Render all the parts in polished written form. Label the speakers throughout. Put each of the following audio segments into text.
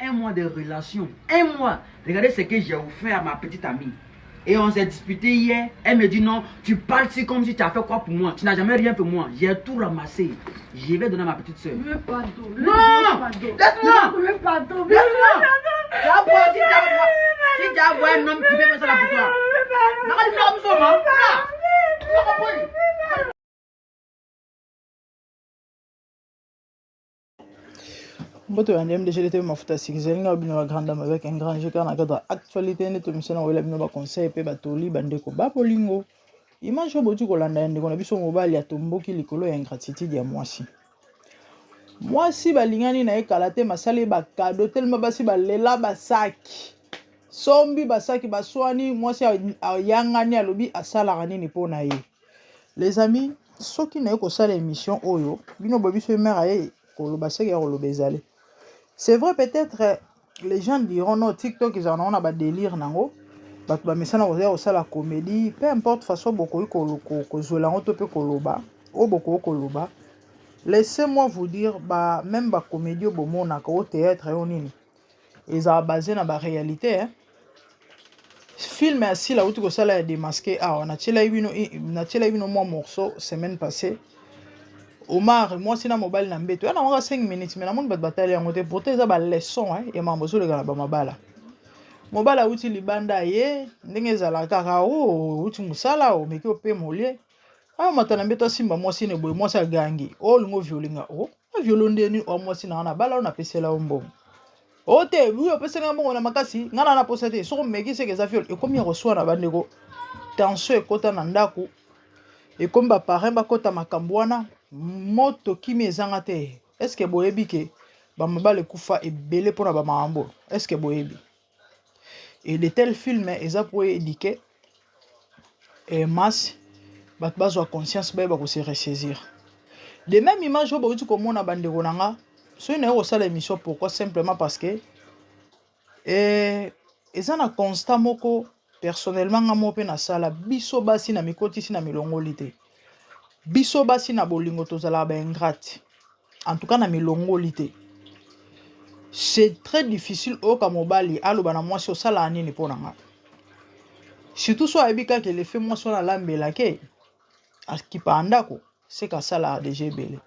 Speaker 1: 1 mois de relation. 1 mois. Regardez ce que j'ai offert à ma petite amie. Et on s'est disputé hier. Elle me dit non, tu parles si comme si tu as fait quoi pour moi. Tu n'as jamais rien pour moi. J'ai tout ramassé. Je vais donner à ma petite soeur. Non, laisse-moi. Si tu as vu un homme qui peut faire ça pour toi.
Speaker 2: Mboto ya ndem déjà l'été mafuta sikizeli nga bino la grande dame avec un grand jeu kana cadre actualité ne to misena wela bino ba conseil pe batoli bandeko ba polingo image obotu kolanda ndeko na biso mobali atomboki likolo ya ingratitude ya mwasi balingani na ekala te masale ba cadeau tellement basi balela basaki sombi basaki baswani mwasi ayangani alobi asalaka nini pona ye. Les amis, soki na ko sala émission oyo bino bobiso mère aye koloba seki ya koloba ezale. C'est vrai, peut-être les gens diront non, TikTok, ils en ont un délire, nango. Mais ça, on la comédie. Peu importe, façon, beaucoup koloba. Laissez-moi vous dire, même la comédie, au théâtre, ils ont basé dans la réalité. Film assis là où tu as démasqué. Ah, on a eu un morceau semaine passée. Omar, moi si na mobile na mbeto yana wanga 5 minutes mais na monde batali yango te pour eza ba leçon ya mambozo le kana ba mabala mobala uti libanda ye ndenge ezala kaka uti musala o meki ope molie mata na mbeto simba moi si ne boy moi sa gangi lingo violinga violonde ni moi si na bala na pesela ombo te oui opesanga mbongo na makasi ngana na posate soko meki seke za viol ekomi ya koswa na bandeko tension ekota na ndako ekomi ba parrain bakota makambwana moto kimi ezanga te. Est-ce que boyebi ke ba mabale kufa ebele pona ba mambo? Est-ce que boyebi? Et de tels films eza pour éduquer et masse bat bazo conscience ba ko se ressaisir. De même image obo tu komona bandeko nanga so ina ko sala émission pourquoi simplement parce que eza na constat moko personnellement nga mo pe na sala biso basi na mikoti si na milongoli te. Biso basi na bolingo tozala ba ingrate. En tout cas na milongoli te. C'est très difficile au kamobali aloba na mwasi osala nini pona nga. Surtout so abika ke le fait mwasi na lambela ke akipa andako c'est ka sala déjà belé.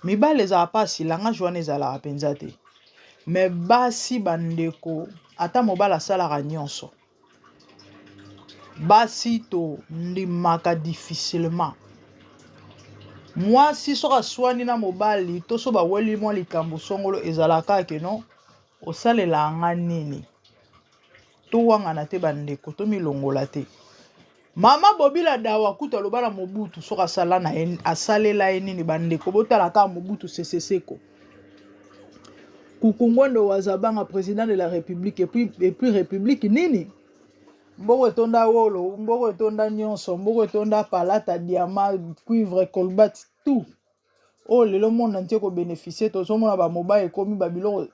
Speaker 2: Mibale za pasi langa joane za la penza te. Mais basi bandeko ata mobala sala ka nyonso. Basi to ndimaka difficilement. Moi si soka swani na mobali to so ba weli mo likambo songolo ezalaka ke non osalela nga nini to wanga na te bandeko to milongola te mama bobila dawa kuta lobala mobutu soka sala na asalela nini bandeko botala ka mobutu seseseko Kukungondo wazabanga président de la République et puis République nini mboko etonda wolo, mboko etonda nyonso, mboko etonda palata, diamant, cuivre, colbat, tout. Le monde entier ko bénéficier to so mona ba mobile komi babilo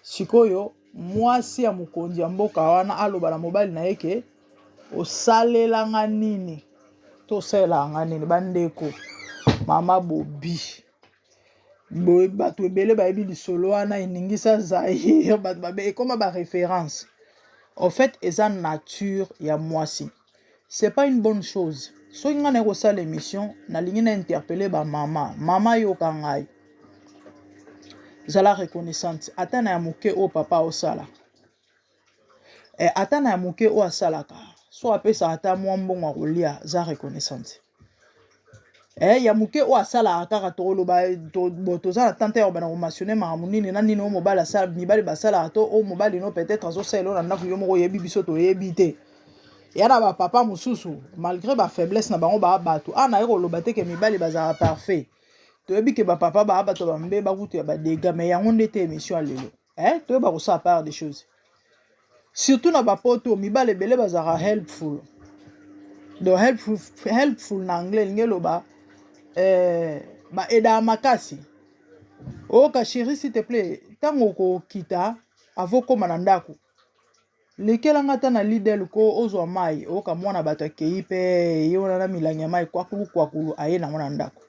Speaker 2: sikoyo mwasi ya mukonzi ya mboka wana aloba na mobile na yeke osalela nga nini to sala nga nini bandeko mama bobi bato ebele bayebi lisolo wana eningisa Zaïre bato babe ekoma ba référence. En fait, eza nature ya mwasi. C'est pas une bonne chose. So nga na ko sala émission na lingi na interpeller ba mama yo kangai. Zala reconnaissante atana ya muke o papa o sala. Atana ya muke o asalaka. So apesa ata mwa mbongo kolia za reconnaissante. Ya muke o asala kaka to loba to za tante ya bana mentionner mamunini na nini o mobile asala mibali basala to o mobile no peut-être azo selo na ndako yo moko yebi biso to yebi te. Yana ba papa mususu malgré ba faiblesse na bango ba bato na yeko loba te ke mibali bazala parfait. To yebi ke ba papa ba bato ba mbe ba kutu ya ba dégâts mais yango ndete émission lelo. To yeba ko sa part des choses. Surtout na ba poto mibali belé bazala helpful. Do helpful na anglais ngelo ba eda makasi. Ka chérie s'il te plaît, tango ko kita avoko manandako. Lekela ngata na lidel ko ozwa mai ka mwana bato akei pe yona na milanya mai kwakulu aye na mwana ndako.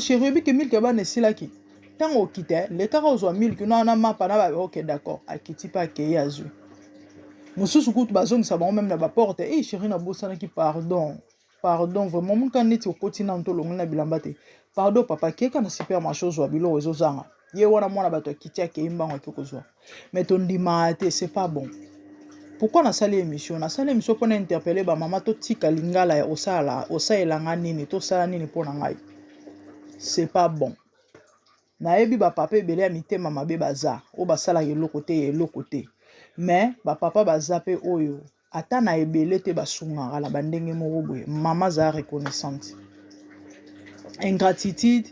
Speaker 2: Chérie biki milke ba nesilaki. tant au quitte l'état aux 1000 que non na pas OK d'accord a quitté pas que yazu mususu kutu bazong ça ba même na ba porte eh chérie na bosana ki pardon vraiment mon kan neti okoti na ntolo na bilamba te pardon papa qui kana supermarché ozwa bilo ezozanga ye wana mwana bato kitia ke imbango ke kozwa mais ton dimate c'est pas bon. Pourquoi na sali émission pour interpeller ba maman to tika lingala ya osaelanga nini to sala nini pona ngai c'est pas bon. Na yebi ba papa ebele ya mitema mabe baza o basala eloko te mais ba papa baza pe oyo ata na ebele te basunga la bandenge moko boye mama za reconnaissante. Ingratitude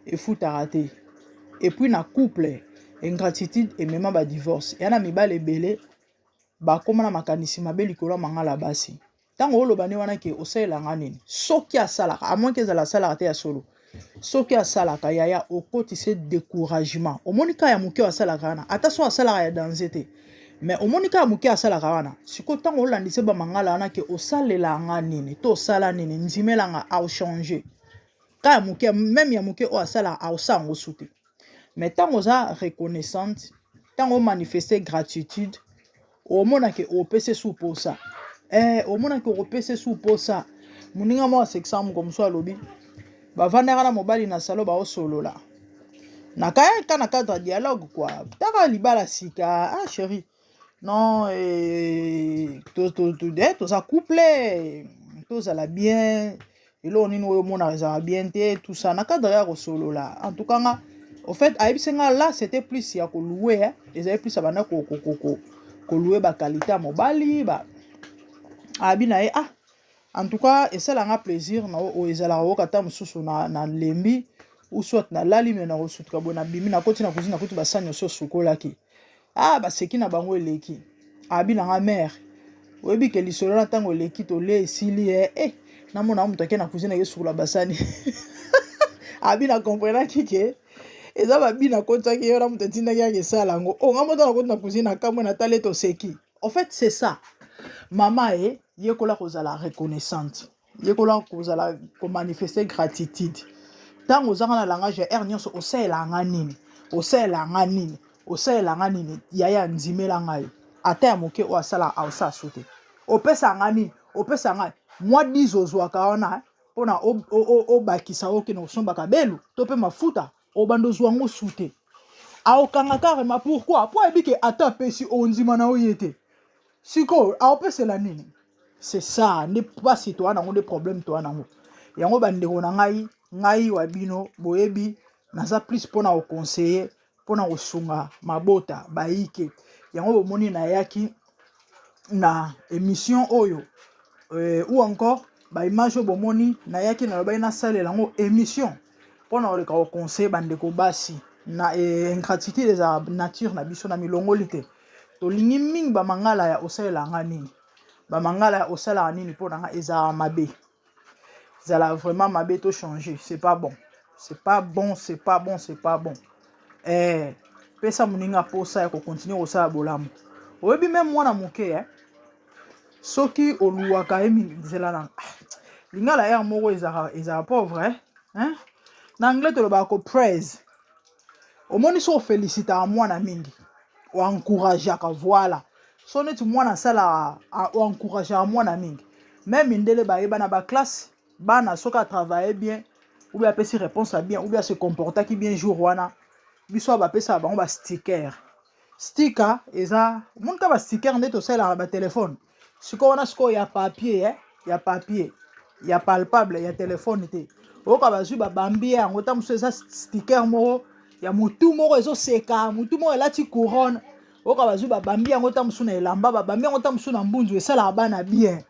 Speaker 2: et futara te. Et puis na couple ingratitude et même ba divorce yana mibale ebele ba komana makanisi mabe likolo mangala basi tango oloba ne wana ke osaelanga nini soki asalaka à moins que ezala salaka te ya solo soki asalaka yaya okotise découragement omonika ya moke asalaka wana ata so asalaka ya danger te mais omonika ya moke asalaka wana siko tango olandise ba mangala wana ke osalelanga nini to osala nini ndimelanga au changer ka ya moke même ya moke o asala au sango sute mais tango za reconnaissante tango manifester gratitude omona ke opese sous posa omona ke opese sous posa muninga mo sexam comme ça lobi ba vandera na mobali na salo ba osolola na kaya kana cadre dialogue quoi taka libala sika ah chérie non to ça couple to ça la bien elo nini oyo mona rezara bien te tout ça na cadre ya osolola en tout cas nga au fait aïbisenga là c'était plus ya ko louer ils avaient plus abana ko louer ba qualité à mobali ba abina ah en tout cas et ça l'a plaisir na o ezala o kata mususu na lembi ou soit na lali me na osuka bona bimi na koti na kuzina kuti basanyo so sukola ki ah ba seki na bango eleki abina nga mère oyebi ke lisolo na tango eleki to le esili na mona mutu ke na kuzina yesukula basani abina comprendre ki eza babina kota ki yora mutu tinda ya kesala ngo o ngamoto na koti na kuzina kamwe na taleto seki en fait c'est ça maman yekola kozala reconnaissante yekola kozala ko manifester gratitude tango zanga na langage ya nyonso osaelanga nini yaya ndimela ngai ata ya moke o asala ausa sute opesa ngani opesa ngai moi dizozwaka wana pona o bakisa oke no sombaka belu to pe mafuta o bandozwa ngo sute aokanga carrément pourquoi po ebike ata pesi ondima na oyete siko aopesela nini c'est ça n'est pas si toi nango des problèmes toi nango yango bandeko na ngai wa bino boyebi naza plus pona o conseiller pona o sunga mabota baike yango bomoni na yaki na émission oyo ou encore ba image bomoni na yaki na loba na salela ngo émission pona o ka o conseiller bandeko basi na ingratitude des nature na biso na milongolite to lingi mingi ba mangala ya osala ngani ba mangala ya osala nini pona nga eza mabe zala vraiment mabe to changer c'est pas bon pesa muninga posa ya ko continuer osala bolamu oyebi même mwana moke soki oluwaka emi zela na lingala ya moko eza pauvre na anglais to ba ko praise omoni so félicita mwana mingi o encourager ka voilà so neti mwana sala o encourager mwana mingi même ndele ba yeba na ba classe bana soka travailler bien ou bien apesi réponse à bien ou bien se comporter qui bien jour wana biso ba pesa ba ba sticker eza mon ka ba sticker ndeto sala ba téléphone siko wana siko ya papier ya palpable ya téléphone te o ka ba zu ba bambi yango ta muso eza sticker moko ya mutu moko ezo seka mutu moko elati couronne oka bazu ba bambi yango ta musu na elamba ba bambi yango ta musu na mbunzu esala bana bien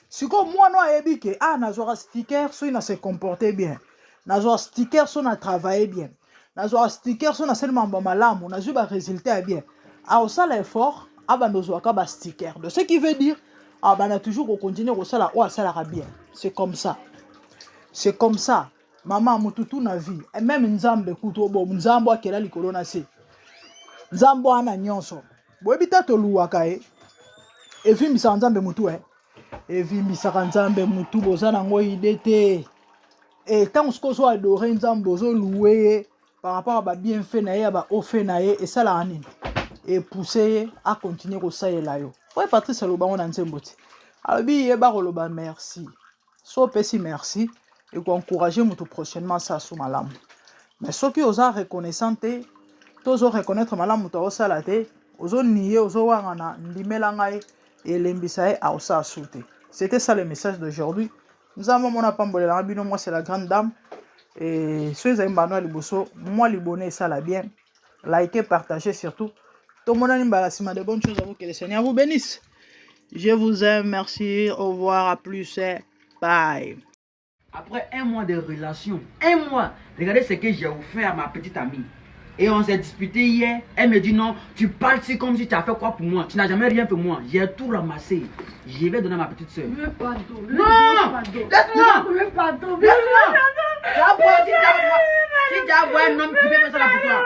Speaker 2: siko mwana ayebi ke nazwa sticker so ina se comporter bien nazwa sticker so na travailler bien nazwa sticker so na seulement ba malamu nazwa ba résultat bien osala effort abandozwa ka ba sticker de ce qui veut dire bana toujours continuer osala o asala bien c'est comme ça maman mututu na vie et même nzambe kuto bo nzambo akela likolo na se nzambo ana nyonso boyebita to luwaka evimbisa nzambe mutu evimbisaka nzambe mutu boza nango ide te tango siko so adore nzambe ozo louer par rapport à bienfait naie, à au fait naie, et ça la et pousser à continuer au ça et là yo. Ouais, Patrice Aloba on a un symbole. Alors bi yeba roloba merci. So pesi merci et qu'on encourager mutu prochainement ça sous malam. Mais ceux qui osent reconnaissante, tous osent reconnaître malam mutu osa la te, osent nier, osent wangana ndimelangai et l'embisae a osa souté. C'était ça le message d'aujourd'hui. Nous avons mon apambolé la rabino, moi c'est la grande dame. Et ceux qui ont liboso, moi libonné ça la bien. Likez, partagez surtout. Tout le monde a une de bonnes choses à vous. Que le Seigneur vous bénisse. Je vous aime, merci, au revoir, à plus, bye.
Speaker 1: Après un mois de relation, un mois, regardez ce que j'ai offert à ma petite amie. Et on s'est disputé hier. Elle me dit non, tu parles comme si tu as fait quoi pour moi. Tu n'as jamais rien pour moi. J'ai tout ramassé. Je vais donner à ma petite soeur. Non, laisse-moi. Laisse-moi. Si tu as un homme qui peut faire ça pour toi.